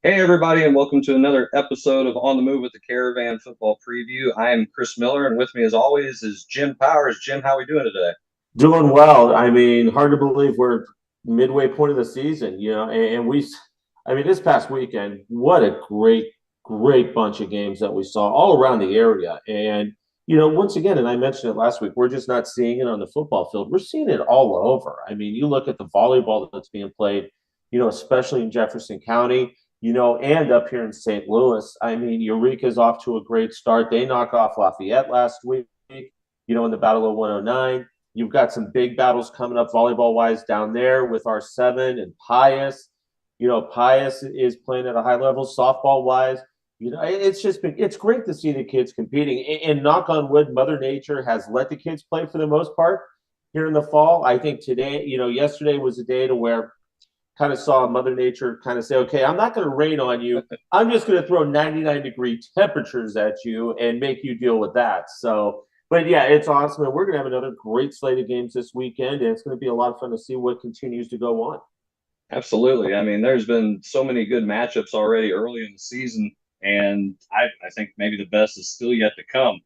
Hey, everybody, and welcome to another episode of On the Move with the Caravan Football Preview. I am Chris Miller, and with me, as always, is Jim Powers. Jim, how are we doing today? Doing well. I mean, hard to believe we're midway point of the season, this past weekend, what a great bunch of games that we saw all around the area. And, once again, and I mentioned it last week, we're just not seeing it on the football field. We're seeing it all over. I mean, you look at the volleyball that's being played, especially in Jefferson County, and up here in St. Louis. I mean, Eureka's off to a great start. They knocked off Lafayette last week, in the Battle of 109. You've got some big battles coming up volleyball-wise down there with R7 and Pius. Pius is playing at a high level softball-wise. It's great to see the kids competing. And knock on wood, Mother Nature has let the kids play for the most part here in the fall. I think today, yesterday was a day to where kind of saw Mother Nature kind of say, okay, I'm not going to rain on you. I'm just going to throw 99-degree temperatures at you and make you deal with that. So, but yeah, it's awesome. And we're going to have another great slate of games this weekend. And it's going to be a lot of fun to see what continues to go on. Absolutely. I mean, there's been so many good matchups already early in the season, and I think maybe the best is still yet to come.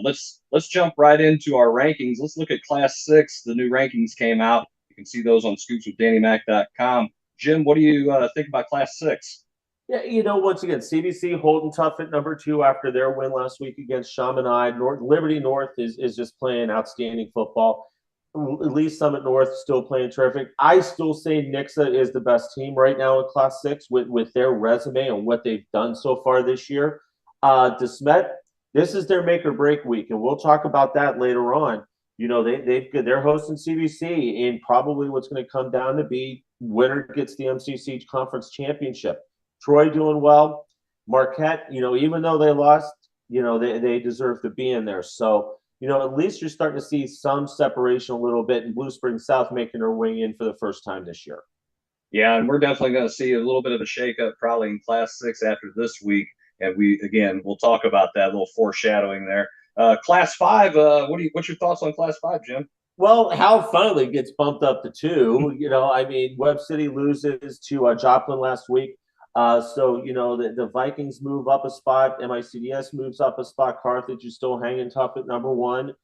Let's jump right into our rankings. Let's look at Class 6. The new rankings came out. You can see those on scoopswithdannymac.com. Jim, what do you think about Class 6? Yeah, once again, CBC holding tough at number 2 after their win last week against Chaminade. Liberty North is just playing outstanding football. Lee Summit North still playing terrific. I still say Nixa is the best team right now in Class 6 with their resume and what they've done so far this year. DeSmet, this is their make or break week, and we'll talk about that later on. They're hosting CBC, and probably what's going to come down to be winner gets the MCC Conference Championship. Troy doing well. Marquette, even though they lost, they deserve to be in there. So, at least you're starting to see some separation a little bit, and Blue Spring South making their way in for the first time this year. Yeah, and we're definitely going to see a little bit of a shakeup probably in Class 6 after this week. And we'll talk about that, a little foreshadowing there. Class 5, what's your thoughts on Class 5, Jim? Well, Hal finally gets bumped up to 2. Webb City loses to Joplin last week. The Vikings move up a spot. MICDS moves up a spot. Carthage is still hanging tough at number 1.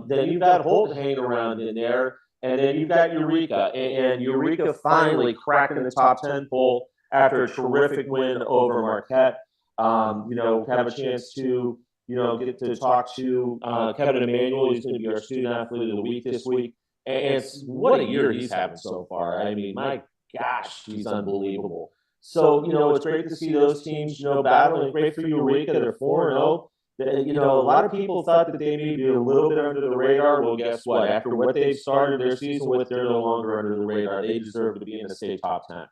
Then you've got Holt hanging around in there. And then you've got Eureka. And Eureka finally cracking the top 10 poll after a terrific win over Marquette. Have a chance to get to talk to Kevin Emanuel. He's going to be our student athlete of the week this week. And what a year he's having so far. I mean, my gosh, he's unbelievable. So, it's great to see those teams, battling. Great for Eureka. They're 4-0. A lot of people thought that they may be a little bit under the radar. Well, guess what? After what they've started their season with, they're no longer under the radar. They deserve to be in the state top 10.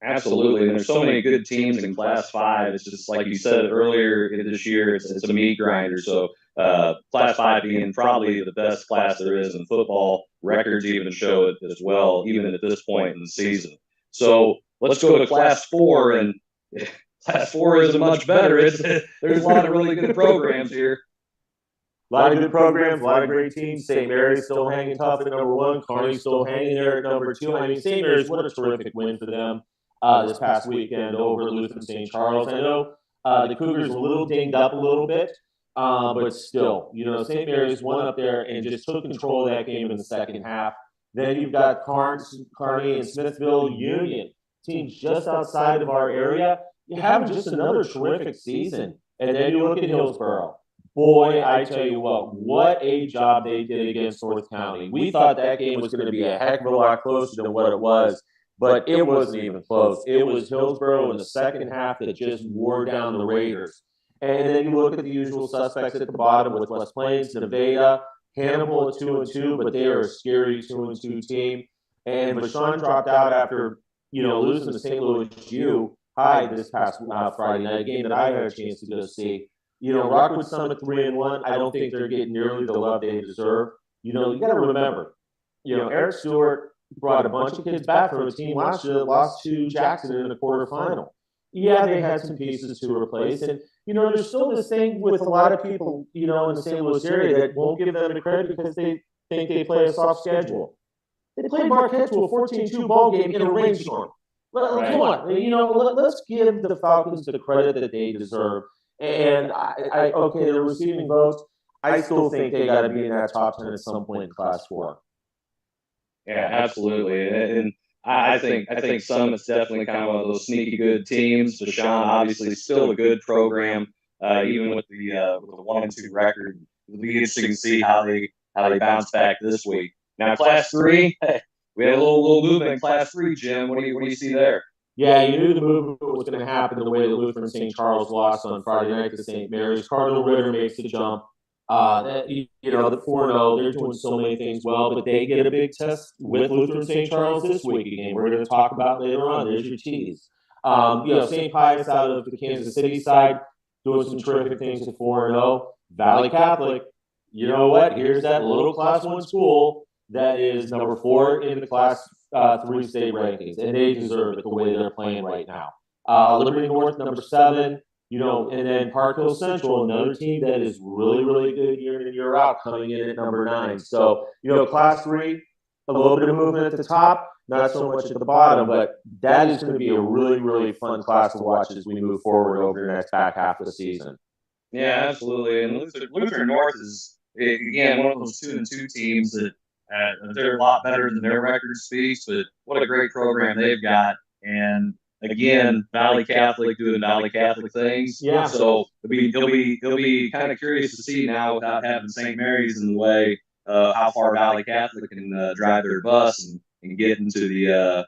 Absolutely. And there's so many good teams in Class 5. It's just like you said earlier this year, it's a meat grinder. So Class 5 being probably the best class there is in football. Records even show it as well, even at this point in the season. So let's go to Class 4. And Class 4 isn't much better. There's a lot of really good programs here. A lot of good programs, a lot of great teams. St. Mary's still hanging tough at number 1. Kearney's still hanging there at number 2. I mean, St. Mary's, what a terrific win for them this past weekend over Lutheran St. Charles. I know the Cougars a little dinged up a little bit, but still, St. Mary's won up there and just took control of that game in the second half. Then you've got Kearney and Smithville Union, teams just outside of our area. You're having just another terrific season. And then you look at Hillsborough. Boy, I tell you what a job they did against North County. We thought that game was going to be a heck of a lot closer than what it was, but it wasn't even close. It was Hillsborough in the second half that just wore down the Raiders. And then you look at the usual suspects at the bottom with West Plains, Nevada, Hannibal at 2-2, but they are a scary 2-2 team. And Vashon dropped out after, losing to St. Louis U. High this past Friday night, a game that I had a chance to go see. Rockwood Summit 3-1. I don't think they're getting nearly the love they deserve. You got to remember, Eric Stewart brought a bunch of kids back from a team last year that lost to Jackson in the quarterfinal. Yeah, they had some pieces to replace. And, there's still this thing with a lot of people, in the St. Louis area that won't give them the credit because they think they play a soft schedule. They played Marquette to a 14-2 ball game in a rainstorm. Come on, let's give the Falcons the credit that they deserve. And okay, they're receiving votes. I still think they got to be in that top 10 at some point in Class 4. Yeah, absolutely. And I think Summit's definitely kind of one of those sneaky good teams. Deshaun obviously still a good program, even with the 1-2 record. It'll be interesting to see how they bounce back this week. Now, Class 3, we had a little movement in Class 3, Jim. What do you see there? Yeah, you knew the movement was going to happen the way the Lutheran St. Charles lost on Friday night to St. Mary's. Cardinal Ritter makes the jump. The 4-0, they're doing so many things well, but they get a big test with Lutheran St. Charles this week again. We're going to talk about later on. There's your tease. St. Pius out of the Kansas City side doing some terrific things at 4-0. Valley Catholic, you know what? Here's that little Class 1 school that is number 4 in the Class 3 state rankings, and they deserve it the way they're playing right now. Liberty North, number 7. And then Park Hill Central, another team that is really, really good year in and year out, coming in at number 9. So, Class 3, a little bit of movement at the top, not so much at the bottom, but that is going to be a really, really fun class to watch as we move forward over the next back half of the season. Yeah, absolutely. And Lutheran North is, again, one of those 2-2 teams that they're a lot better than their record speaks, but what a great program they've got. And again, Valley Catholic doing Valley Catholic things. Yeah. So it'll be kind of curious to see now, without having St. Mary's in the way, how far Valley Catholic can drive their bus and get into the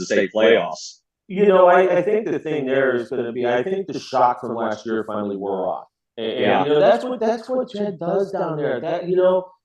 state playoffs. I think the thing there is going to be, I think the shock from last year finally wore off. And that's what Jed does down there. That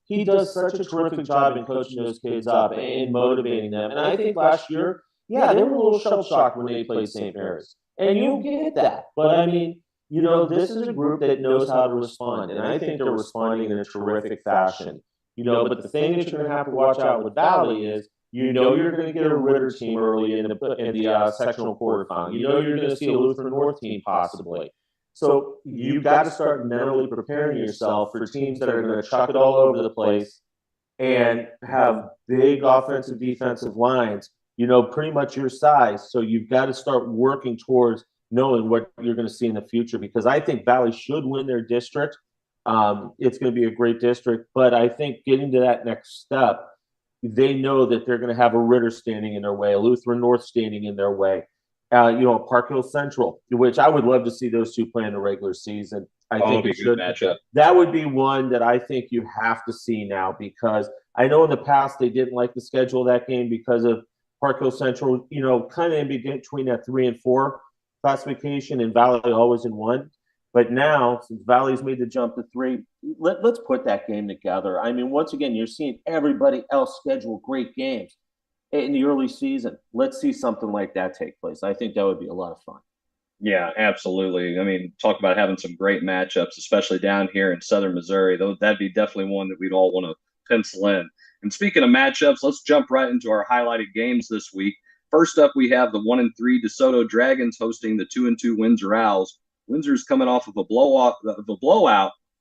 he does such a terrific job in coaching those kids up and motivating them. And I think last year, yeah, they were a little shell-shocked when they played St. Mary's. And you get that. But, I mean, this is a group that knows how to respond. And I think they're responding in a terrific fashion. But the thing that you're going to have to watch out with Valley is, you're going to get a Ritter team early in the sectional quarterfinal. You're going to see a Lutheran North team possibly. So you've got to start mentally preparing yourself for teams that are going to chuck it all over the place and have big offensive, defensive lines, pretty much your size. So you've got to start working towards knowing what you're going to see in the future, because I think Valley should win their district. It's going to be a great district, but I think getting to that next step, they know that they're going to have a Ritter standing in their way, a Lutheran North standing in their way. Park Hill Central, which I would love to see those two play in the regular season. I think it should matchup. That would be one that I think you have to see now, because I know in the past they didn't like the schedule of that game because of Park Hill Central, kind of in between that 3 and 4 classification, and Valley always in 1. But now, since Valley's made the jump to 3, let's put that game together. I mean, once again, you're seeing everybody else schedule great games in the early season. Let's see something like that take place. I think that would be a lot of fun. Yeah, absolutely. I mean, talk about having some great matchups, especially down here in southern Missouri. That'd be definitely one that we'd all want to pencil in. And speaking of matchups, let's jump right into our highlighted games this week. First up, we have the 1-3 DeSoto Dragons hosting the 2-2 Windsor Owls. Windsor's coming off of a blowout,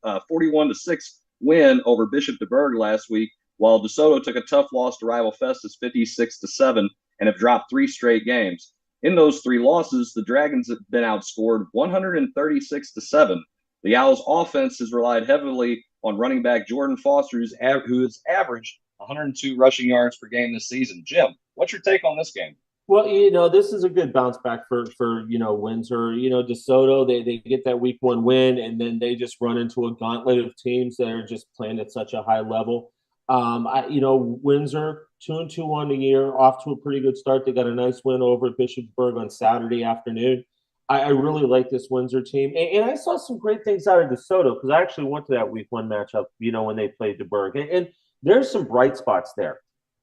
41-6 win over Bishop DeBerg last week, while DeSoto took a tough loss to rival Festus 56-7 and have dropped 3 straight games. In those 3 losses, the Dragons have been outscored 136-7. The Owls' offense has relied heavily on running back Jordan Foster, who has averaged 102 rushing yards per game this season. Jim, what's your take on this game? Well, this is a good bounce back for Windsor. DeSoto, they get that week 1 win, and then they just run into a gauntlet of teams that are just playing at such a high level. Windsor 2-2 on the year, off to a pretty good start. They got a nice win over Bishopsburg on Saturday afternoon. I really like this Windsor team, and I saw some great things out of DeSoto, because I actually went to that week 1 matchup, when they played DeBerg, and there's some bright spots there.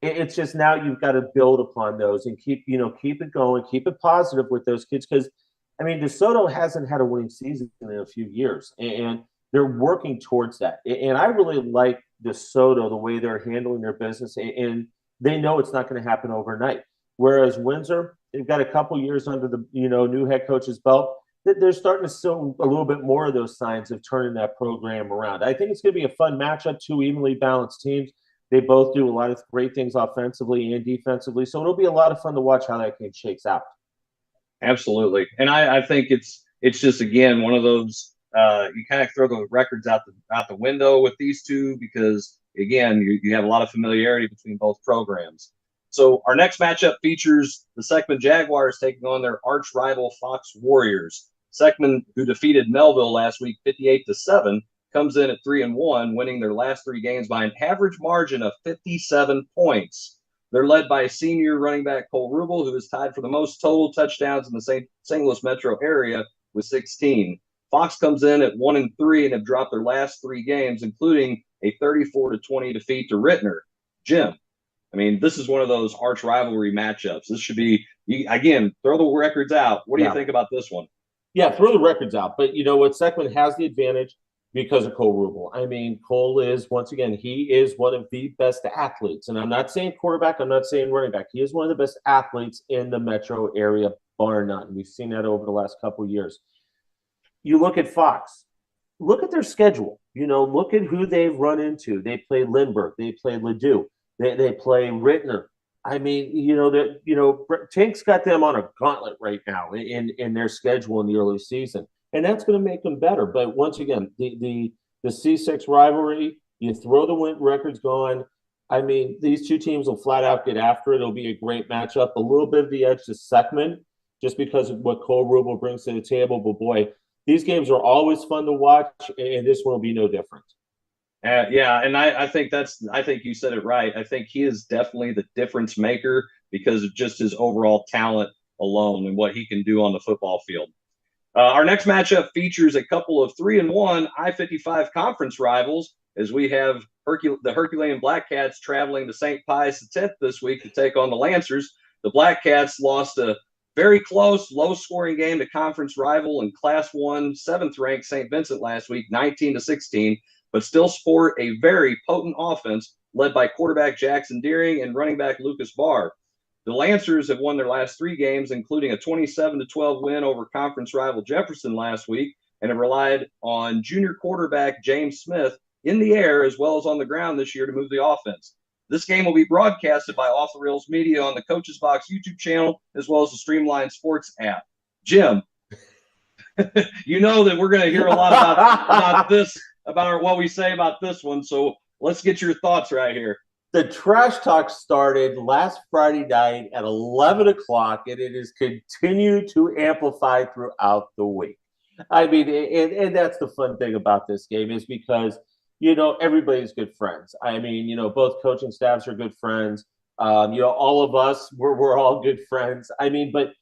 It's just now you've got to build upon those and keep it going, keep it positive with those kids. Because, I mean, DeSoto hasn't had a winning season in a few years, and they're working towards that. And I really like DeSoto, the way they're handling their business, and they know it's not going to happen overnight. Whereas Windsor, they've got a couple years under the new head coach's belt. They're starting to show a little bit more of those signs of turning that program around. I think it's going to be a fun matchup, two evenly balanced teams. They both do a lot of great things offensively and defensively, so it'll be a lot of fun to watch how that game shakes out. Absolutely, and I think it's just, again, one of those you kind of throw the records out the window with these two, because again you have a lot of familiarity between both programs. So our next matchup features the Seckman Jaguars taking on their arch rival Fox Warriors. Seckman, who defeated Melville last week 58-7, comes in at 3-1, winning their last 3 games by an average margin of 57 points. They're led by senior running back Cole Rubel, who is tied for the most total touchdowns in the St. Louis metro area with 16. Fox comes in at 1-3 and have dropped their last 3 games, including a 34-20 defeat to Ritter. Jim, I mean, this is one of those arch rivalry matchups. This should be, again, throw the records out. What do you think about this one? Yeah, throw the records out. But you know what? Seckman has the advantage because of Cole Rubel. I mean, Cole is, once again, he is one of the best athletes. And I'm not saying quarterback, I'm not saying running back. He is one of the best athletes in the metro area, bar none. We've seen that over the last couple of years. You look at Fox, look at their schedule. Look at who they've run into. They play Lindbergh, they play Ledoux, they play Ritter. I mean, Tank's got them on a gauntlet right now in their schedule in the early season, and that's going to make them better. But once again, the C6 rivalry, you throw the win records going. I mean, these two teams will flat out get after it. It'll be a great matchup. A little bit of the edge to Seckman, just because of what Cole Rubel brings to the table. But boy, these games are always fun to watch, and this one will be no different. Yeah, and I think you said it right. I think he is definitely the difference maker because of just his overall talent alone and what he can do on the football field. Our next matchup features a couple of 3-1 I-55 conference rivals, as we have the Herculean Black Cats traveling to St. Pius X this week to take on the Lancers. The Black Cats lost a very close, low-scoring game to conference rival and Class 1 7th-ranked St. Vincent last week, 19-16. But still sport a very potent offense led by quarterback Jackson Deering and running back Lucas Barr. The Lancers have won their last 3 games, including a 27-12 win over conference rival Jefferson last week, and have relied on junior quarterback James Smith in the air as well as on the ground this year to move the offense. This game will be broadcasted by Off the Rails Media on the Coach's Box YouTube channel as well as the Streamline Sports app. Jim, you know that we're going to hear a lot about this. About what we say about this one. So let's get your thoughts right here. The trash talk started last Friday night at 11 o'clock, and it has continued to amplify throughout the week. I mean, and that's the fun thing about this game is because, everybody's good friends. I mean, both coaching staffs are good friends. All of us, we're all good friends. I mean, but,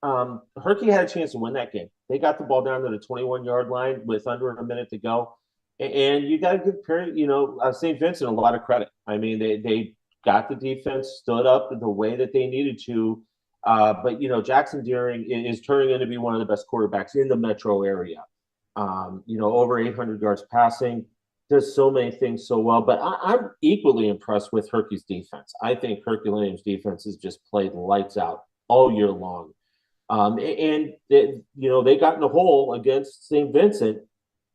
Herky had a chance to win that game. They got the ball down to the 21-yard line with under a minute to go. And you got to give St. Vincent a lot of credit. I mean, they got the defense, stood up the way that they needed to. But Jackson Deering is turning into be one of the best quarterbacks in the metro area. Over 800 yards passing, does so many things so well. But I'm equally impressed with Herky's defense. I think Herculean's defense has just played lights out all year long. They got in the hole against St. Vincent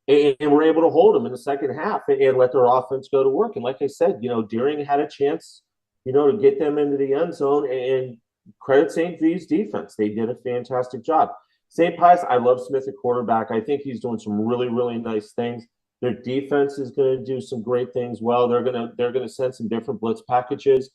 and were able to hold them in the second half and let their offense go to work. And like I said, Deering had a chance, to get them into the end zone, and credit St. V's defense. They did a fantastic job. St. Pius, I love Smith at quarterback. I think he's doing some really, really nice things. Their defense is going to do some great things. Well, they're going to send some different blitz packages,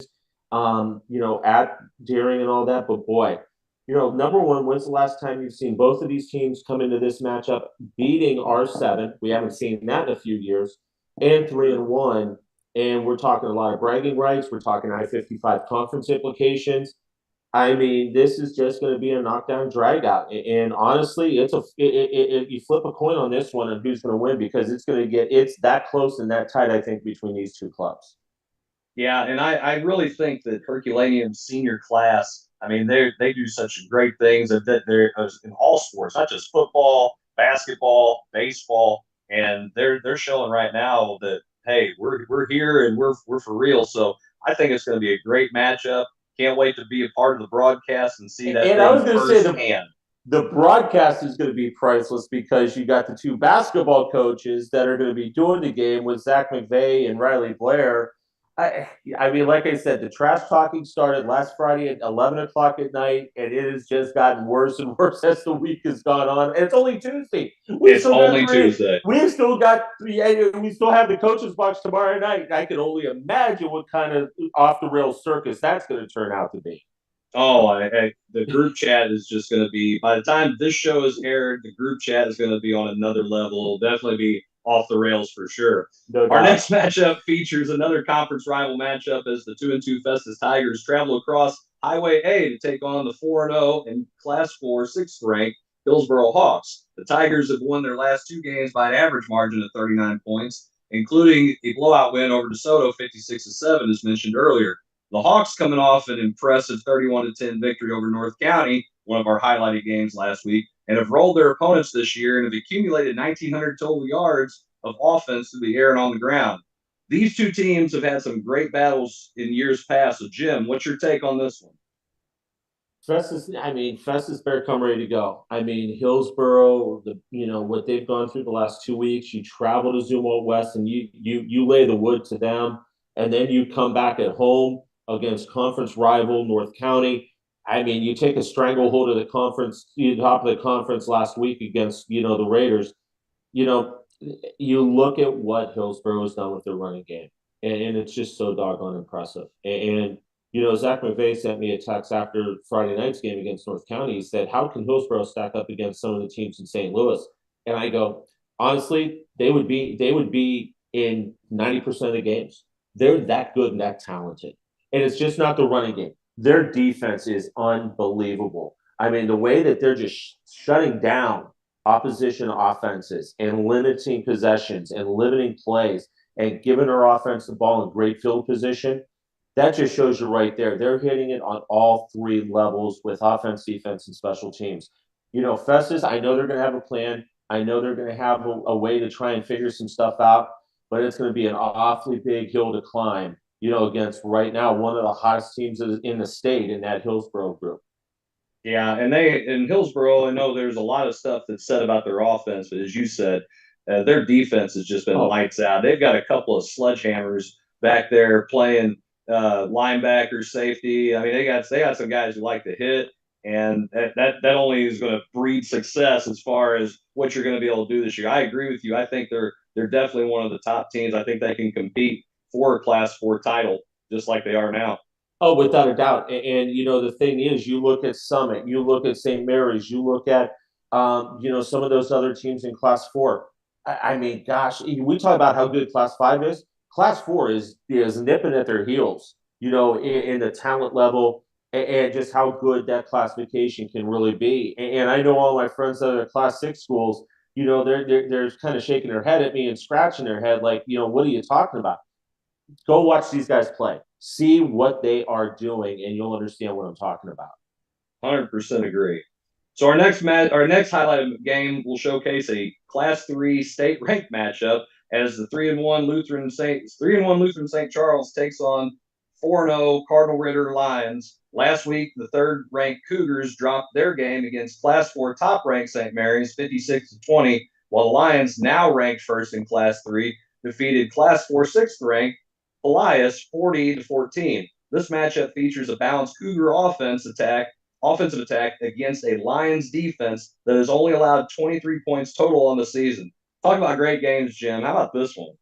at Deering and all that. But boy, number one, when's the last time you've seen both of these teams come into this matchup beating R7? We haven't seen that in a few years, and 3-1. And we're talking a lot of bragging rights. We're talking I-55 conference implications. I mean, this is just going to be a knockdown drag out. And honestly, you flip a coin on this one and who's going to win, because it's that close and that tight, I think, between these two clubs. Yeah, and I really think that Herculaneum senior class, I mean, they do such great things that they're in all sports, not just football, basketball, baseball, and they're showing right now that hey, we're here and we're for real. So I think it's going to be a great matchup. Can't wait to be a part of the broadcast and see that And I was thing going to say firsthand. the broadcast is going to be priceless because you got the two basketball coaches that are going to be doing the game with Zach McVey and Riley Blair. I mean, like I said, the trash talking started last Friday at 11 o'clock at night, and it has just gotten worse and worse as the week has gone on. And it's only Tuesday. It's only Tuesday. We still got three. We still have the coaches box tomorrow night. I can only imagine what kind of off the rails circus that's going to turn out to be. Oh, the group chat is just going to be, by the time this show is aired, the group chat is going to be on another level. It'll definitely be off the rails for sure. No Our doubt. next matchup features another conference rival matchup as the 2-2 Festus Tigers travel across Highway A to take on the 4-0 and Class 4 6th ranked Hillsborough Hawks. The Tigers have won their last two games by an average margin of 39 points, including a blowout win over DeSoto 56-7, as mentioned earlier. The Hawks coming off an impressive 31-10 victory over North County, one of our highlighted games last week, and have rolled their opponents this year and have accumulated 1,900 total yards of offense through the air and on the ground. These two teams have had some great battles in years past. So, Jim, what's your take on this one? Festus better come ready to go. I mean, Hillsborough, what they've gone through the last 2 weeks. You travel to Zumo West and you lay the wood to them, and then you come back at home against conference rival North County. I mean, you take a stranglehold of the conference, top of the conference last week against the Raiders. You know, you look at what Hillsborough has done with their running game, and it's just so doggone impressive. And Zach McVey sent me a text after Friday night's game against North County. He said, "How can Hillsborough stack up against some of the teams in St. Louis?" And I go, honestly, they would be in 90% of the games. They're that good and that talented, and it's just not the running game. Their defense is unbelievable. I mean, the way that they're just shutting down opposition offenses and limiting possessions and limiting plays and giving our offense the ball in great field position, that just shows you right there. They're hitting it on all three levels with offense, defense, and special teams. Festus, I know they're going to have a plan. I know they're going to have a way to try and figure some stuff out, but it's going to be an awfully big hill to climb, against right now one of the hottest teams in the state in that Hillsborough group. Yeah, and they in Hillsborough, I know there's a lot of stuff that's said about their offense, but as you said, their defense has just been lights out. They've got a couple of sledgehammers back there playing linebacker, safety. I mean, they got some guys who like to hit, and that only is going to breed success as far as what you're going to be able to do this year. I agree with you. I think they're definitely one of the top teams. I think they can compete for a Class 4 title just like they are now. Oh, without a doubt. And the thing is, you look at Summit, you look at St. Mary's, you look at, some of those other teams in Class 4. I mean, gosh, we talk about how good Class 5 is. Class 4 is nipping at their heels, in the talent level and just how good that classification can really be. And I know all my friends that are at Class 6 schools, they're kind of shaking their head at me and scratching their head like, what are you talking about? Go watch these guys play. See what they are doing, and you'll understand what I'm talking about. 100% agree. So our next highlighted game will showcase a Class 3 state ranked matchup as the 3-1 Lutheran St. Charles takes on 4-0 Cardinal Ritter Lions. Last week, the third ranked Cougars dropped their game against Class 4 top ranked St. Mary's 56-20, while the Lions, now ranked first in Class 3, defeated Class 4 sixth ranked Elias 40-14. This matchup features a balanced Cougar offensive attack against a Lions defense that has only allowed 23 points total on the season. Talk about great games, Jim. How about this one?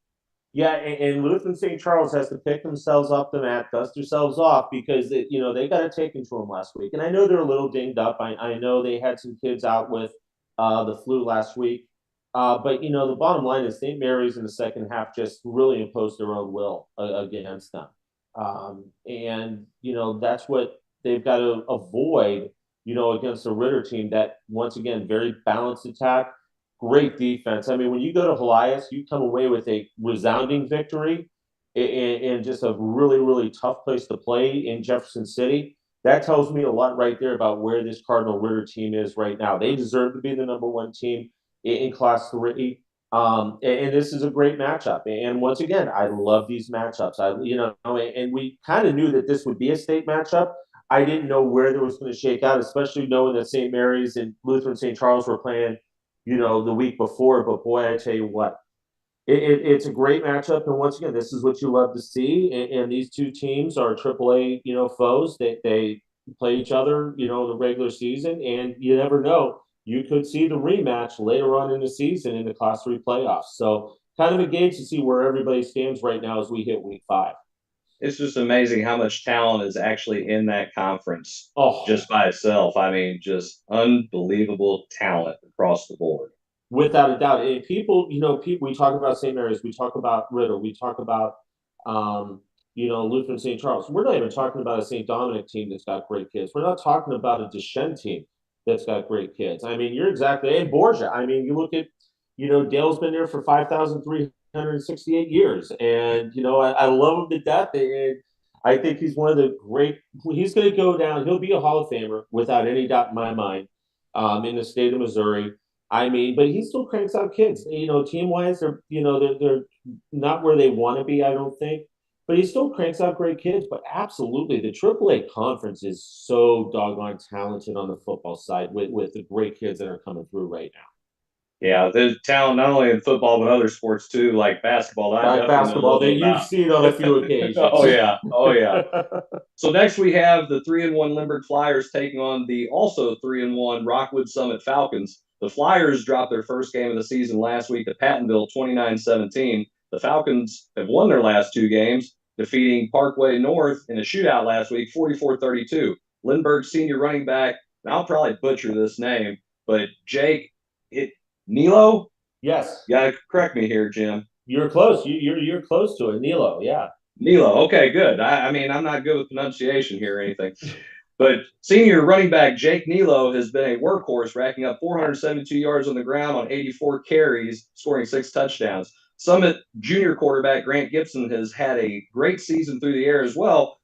Yeah, and Lutheran St. Charles has to pick themselves off the mat, dust themselves off because they got it taken to them last week, and I know they're a little dinged up. I know they had some kids out with the flu last week, but the bottom line is St. Mary's in the second half just really imposed their own will against them, and that's what they've got to avoid. Against a Ritter team that once again very balanced attack. Great defense. I mean, when you go to Elias, you come away with a resounding victory. and just a really, really tough place to play in Jefferson City. That tells me a lot right there about where this Cardinal Ritter team is right now. They deserve to be the number one team in Class 3. And this is a great matchup. And once again, I love these matchups. And we kind of knew that this would be a state matchup. I didn't know where there was going to shake out, especially knowing that St. Mary's and Lutheran St. Charles were playing, the week before. But boy, I tell you what, it's a great matchup. And once again, this is what you love to see. And these two teams are AAA, foes. They play each other, in the regular season, and you never know. You could see the rematch later on in the season in the Class 3 playoffs. So kind of a gauge to see where everybody stands right now as we hit week 5. It's just amazing how much talent is actually in that conference Oh, just by itself. I mean, just unbelievable talent across the board. without a doubt. And people, we talk about St. Mary's, we talk about Ritter, we talk about, Lutheran St. Charles. We're not even talking about a St. Dominic team that's got great kids. We're not talking about a Deschênes team that's got great kids. I mean, you're exactly, and Borgia. I mean, you look at, Dale's been there for 5,368 years. And, I love him to death. And I think he's one of the great, he's going to go down. He'll be a Hall of Famer without any doubt in my mind, in the state of Missouri. I mean, but he still cranks out kids. Team wise, they're not where they want to be, I don't think. But he still cranks out great kids. But absolutely, the AAA conference is so doggone talented on the football side with the great kids that are coming through right now. Yeah, there's talent not only in football but other sports too, like basketball. I Like definitely know a basketball, little that bit you've about. seen on a few occasions. Oh yeah, oh yeah. So next we have the 3-1 Lindbergh Flyers taking on the also 3-1 Rockwood Summit Falcons. The Flyers dropped their first game of the season last week at Pattonville 29-17. The Falcons have won their last 2 games, defeating Parkway North in a shootout last week 44-32. Lindbergh senior running back, and I'll probably butcher this name, but Jake Nilo? Yes, You gotta correct me here, Jim. you're close. You're close to it, Nilo. Yeah. Nilo. Okay, good. I mean, I'm not good with pronunciation here or anything. But senior running back Jake Nilo has been a workhorse, racking up 472 yards on the ground on 84 carries, scoring 6 touchdowns. Summit junior quarterback Grant Gibson has had a great season through the air as well,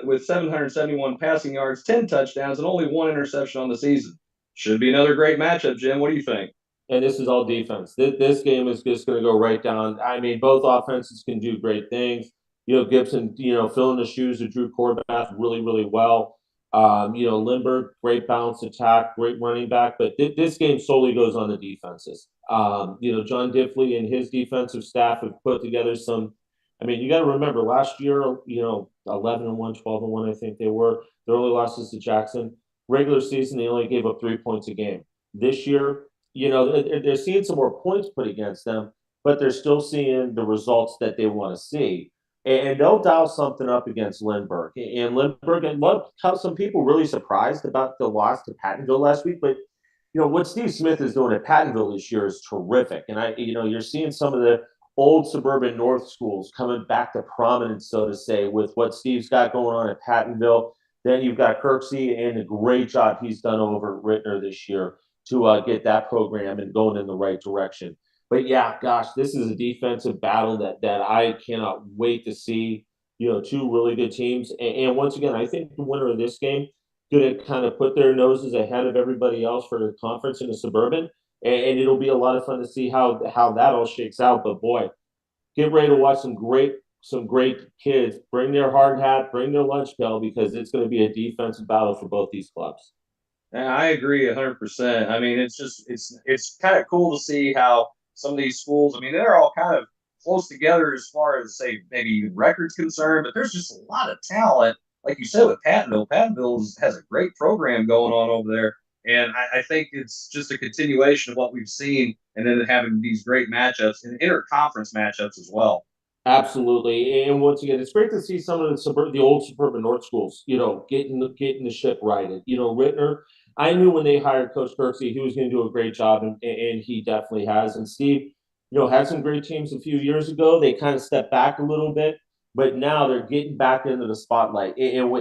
with 771 passing yards, 10 touchdowns, and only 1 interception on the season. Should be another great matchup, Jim. What do you think? And this is all defense. This game is just going to go right down. I mean, both offenses can do great things. Gibson, filling the shoes of Drew Corbath really, really well. Lindbergh, great bounce attack, great running back. But this game solely goes on the defenses. John Diffley and his defensive staff have put together some. I mean, you got to remember last year, 11-1, 12-1, I think they were. Their only losses to Jackson. Regular season, they only gave up 3 points a game. This year, they're seeing some more points put against them, but they're still seeing the results that they want to see. And they'll dial something up against Lindbergh. And Lindbergh, and how some people really surprised about the loss to Pattonville last week. But, what Steve Smith is doing at Pattonville this year is terrific. And you're seeing some of the old suburban North schools coming back to prominence, so to say, with what Steve's got going on at Pattonville. Then you've got Kirksey and the great job he's done over at Ritter this year to get that program and going in the right direction. But yeah, gosh, this is a defensive battle that I cannot wait to see. Two really good teams, and once again, I think the winner of this game going to kind of put their noses ahead of everybody else for the conference in the suburban, and it'll be a lot of fun to see how that all shakes out. But boy, get ready to watch some great kids. Bring their hard hat, bring their lunch bell, because it's going to be a defensive battle for both these clubs. Yeah, I agree 100%. I mean, it's kind of cool to see how some of these schools. I mean, they're all kind of close together as far as say maybe records concerned, but there's just a lot of talent, like you said with Pattonville. Pattonville has a great program going on over there, and I think it's just a continuation of what we've seen, and then having these great matchups and interconference matchups as well. Absolutely, and once again, it's great to see some of the old suburban North schools, getting the ship righted. Ritter. I knew when they hired Coach Kirksey, he was going to do a great job, and he definitely has. And Steve, had some great teams a few years ago. They kind of stepped back a little bit, but now they're getting back into the spotlight. And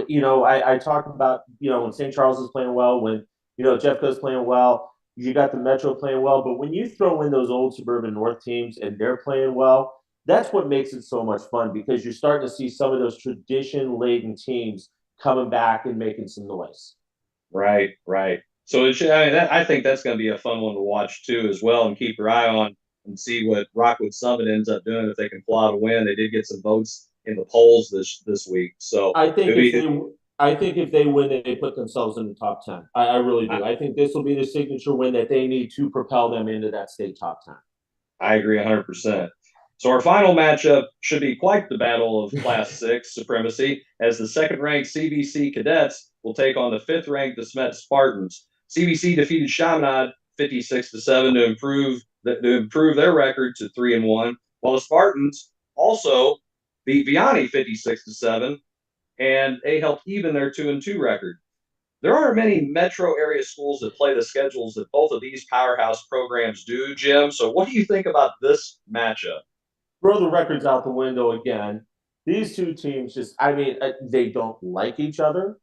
I talked about, when St. Charles is playing well, when Jeffco's playing well, you got the Metro playing well. But when you throw in those old suburban North teams and they're playing well, that's what makes it so much fun, because you're starting to see some of those tradition-laden teams coming back and making some noise. Right, right. So it should, I mean, I think that's going to be a fun one to watch too, as well, and keep your eye on and see what Rockwood Summit ends up doing if they can pull out a win. They did get some votes in the polls this week, so I think it'll if be. they, I think if they win, they put themselves in the top 10. I really do. I think this will be the signature win that they need to propel them into that state top 10. I agree 100%. So our final matchup should be quite the battle of Class 6 supremacy, as the second-ranked CBC Cadets will take on the fifth-ranked DeSmet Spartans. CBC defeated Chaminade 56-7 to improve their record to 3-1, while the Spartans also beat Vianney 56-7, and they helped even their 2-2 record. There aren't many metro area schools that play the schedules that both of these powerhouse programs do, Jim. So, what do you think about this matchup? Throw the records out the window again. These two teams just, I mean, they don't like each other.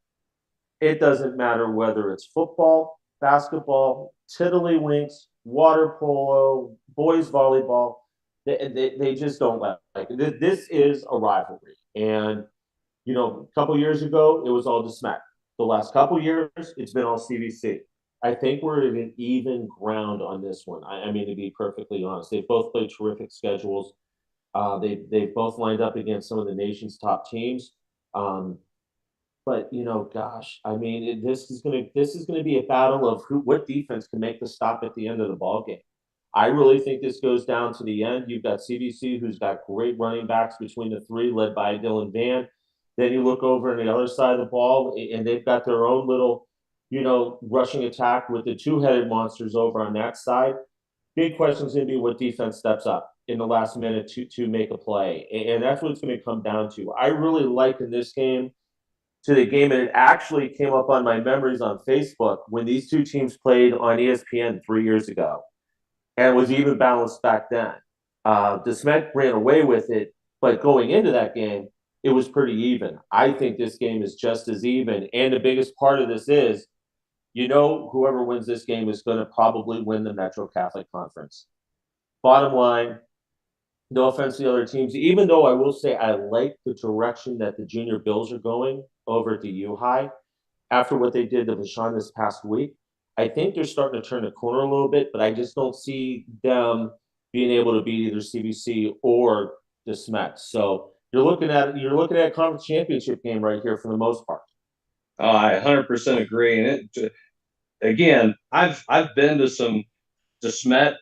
It doesn't matter whether it's football, basketball, tiddlywinks, water polo, boys volleyball. They just don't like it. This is a rivalry. And, a couple years ago, it was all DeSmet. The last couple years, it's been all CVC. I think we're at an even ground on this one. I mean, to be perfectly honest, they've both played terrific schedules. They've both lined up against some of the nation's top teams. Um, but gosh, I mean, this is gonna be a battle of what defense can make the stop at the end of the ball game. I really think this goes down to the end. You've got CBC, who's got great running backs between the three, led by Dylan Van. Then you look over on the other side of the ball, and they've got their own little, rushing attack with the two-headed monsters over on that side. Big question is going to be what defense steps up in the last minute to make a play, and that's what it's going to come down to. I really like in this game to the game, and it actually came up on my memories on Facebook when these two teams played on ESPN 3 years ago, and it was even balanced back then. The Smet ran away with it, but going into that game, it was pretty even. I think this game is just as even, and the biggest part of this is, whoever wins this game is going to probably win the Metro Catholic Conference. Bottom line, no offense to the other teams, even though I will say I like the direction that the Junior Bills are going over at the U High after what they did to Vashon this past week. I think they're starting to turn the corner a little bit, but I just don't see them being able to beat either CBC or the Smet. So you're looking at a conference championship game right here for the most part. Oh, I 100% agree. And again, I've been to some DeSmet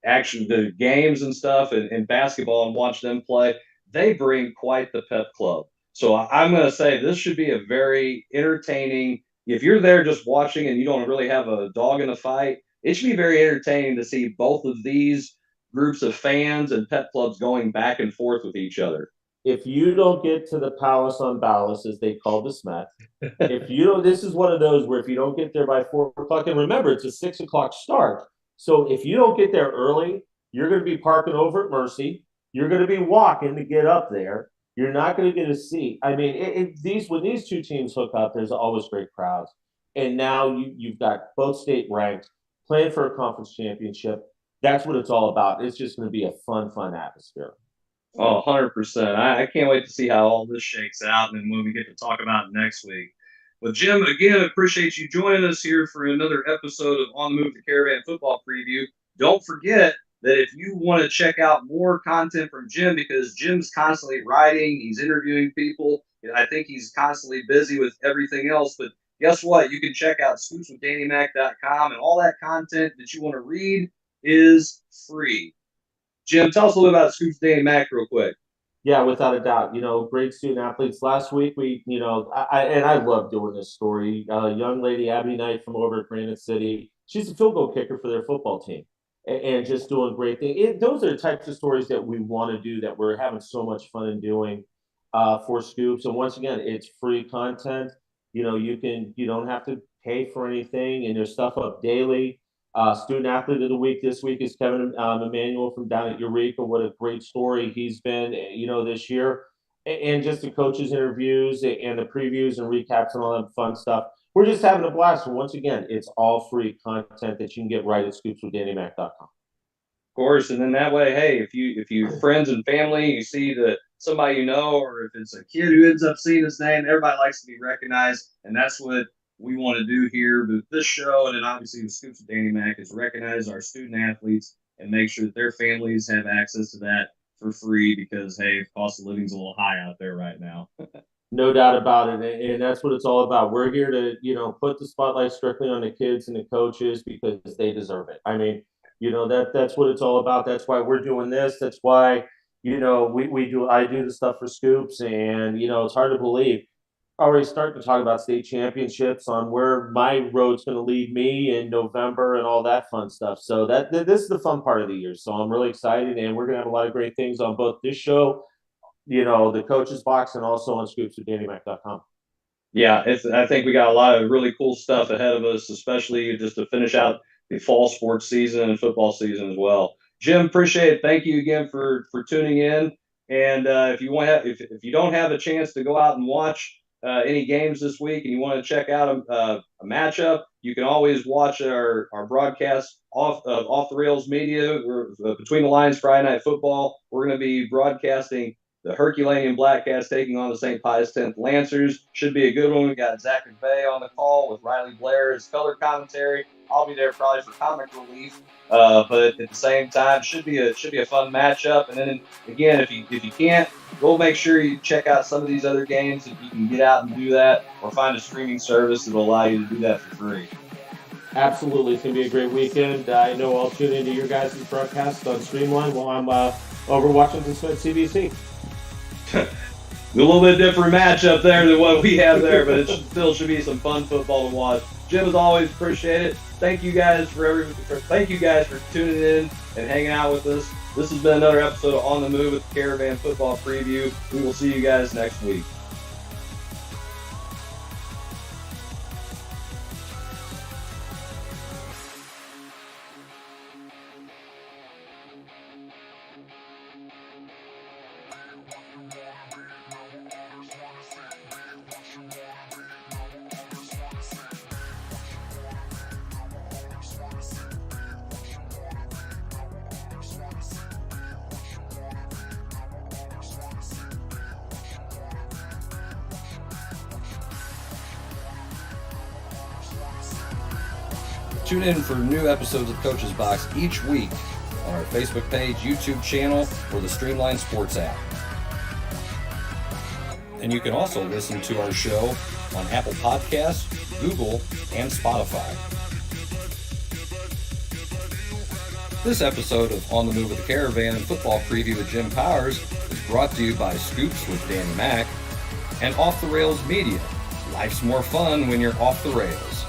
action, the games and stuff, and basketball, and watch them play. They bring quite the pep club. So I'm going to say this should be a very entertaining. If you're there just watching and you don't really have a dog in the fight, it should be very entertaining to see both of these groups of fans and pep clubs going back and forth with each other. If you don't get to the Palace on Ballast, as they call the Smet, if you don't, this is one of those where if you don't get there by 4 o'clock, and remember, it's a 6 o'clock start. So if you don't get there early, you're going to be parking over at Mercy. You're going to be walking to get up there. You're not going to get a seat. I mean, when these two teams hook up, there's always great crowds. And now you've got both state ranked playing for a conference championship. That's what it's all about. It's just going to be a fun atmosphere. Oh, 100%. I can't wait to see how all this shakes out and when we get to talk about it next week. Well, Jim, again, appreciate you joining us here for another episode of On the Move, the Caravan Football Preview. Don't forget that if you want to check out more content from Jim, because Jim's constantly writing, he's interviewing people. I think he's constantly busy with everything else. But guess what? You can check out scoopswithdannymac.com, and all that content that you want to read is free. Jim, tell us a little bit about Scoops Danny Mac real quick. Yeah, without a doubt. Great student athletes. Last week, I love doing this story. A young lady, Abby Knight from over at Granite City, she's a field goal kicker for their football team, and just doing great things. Those are the types of stories that we want to do, that we're having so much fun in doing for Scoops. And once again, it's free content. You don't have to pay for anything, and there's stuff up daily. Student athlete of the week this week is Kevin Emmanuel from down at Eureka. What a great story he's been, this year. And just the coaches' interviews and the previews and recaps and all that fun stuff. We're just having a blast. And once again, it's all free content that you can get right at scoopswithdannymac.com. course. And then that way, hey, if you friends and family, you see that somebody you know, or if it's a kid who ends up seeing his name, everybody likes to be recognized. And that's what we want to do here with this show. And then obviously the Scoops with Danny Mac is recognize our student athletes and make sure that their families have access to that for free because, hey, cost of living's a little high out there right now. No doubt about it. And that's what it's all about. We're here to, put the spotlight strictly on the kids and the coaches because they deserve it. I mean, that's what it's all about. That's why we're doing this. That's why, I do the stuff for Scoops, and, it's hard to believe. Already starting to talk about state championships on where my road's going to lead me in November and all that fun stuff. So this is the fun part of the year. So I'm really excited, and we're going to have a lot of great things on both this show, the coaches box, and also on scoopswithdannymac.com. Yeah, I think we got a lot of really cool stuff ahead of us, especially just to finish out the fall sports season and football season as well. Jim, appreciate it. Thank you again for tuning in. And if you don't have a chance to go out and watch any games this week and you want to check out a matchup, you can always watch our broadcast off the rails media. Between the Lines Friday Night Football. We're going to be broadcasting the Herculean Blackcats taking on the St Pius 10th Lancers. Should be a good one. We got Zach McVey on the call with Riley Blair as color commentary. I'll be there probably for comic relief, but at the same time, should be a fun matchup. And then again, if you can't, go make sure you check out some of these other games if you can get out and do that, or find a streaming service that will allow you to do that for free. Absolutely, it's going to be a great weekend. I know I'll tune into your guys' broadcast on Streamline while I'm over watching this on CBC. A little bit different matchup there than what we have there, but it still should be some fun football to watch. Jim, as always, appreciate it. Thank you guys for tuning in and hanging out with us. This has been another episode of On the Move with the Caravan Football Preview. We will see you guys next week. Tune in for new episodes of Coach's Box each week on our Facebook page, YouTube channel, or the Streamline Sports app. And you can also listen to our show on Apple Podcasts, Google, and Spotify. This episode of On the Move with the Caravan Football Preview with Jim Powers is brought to you by Scoops with Danny Mac and Off the Rails Media. Life's more fun when you're off the rails.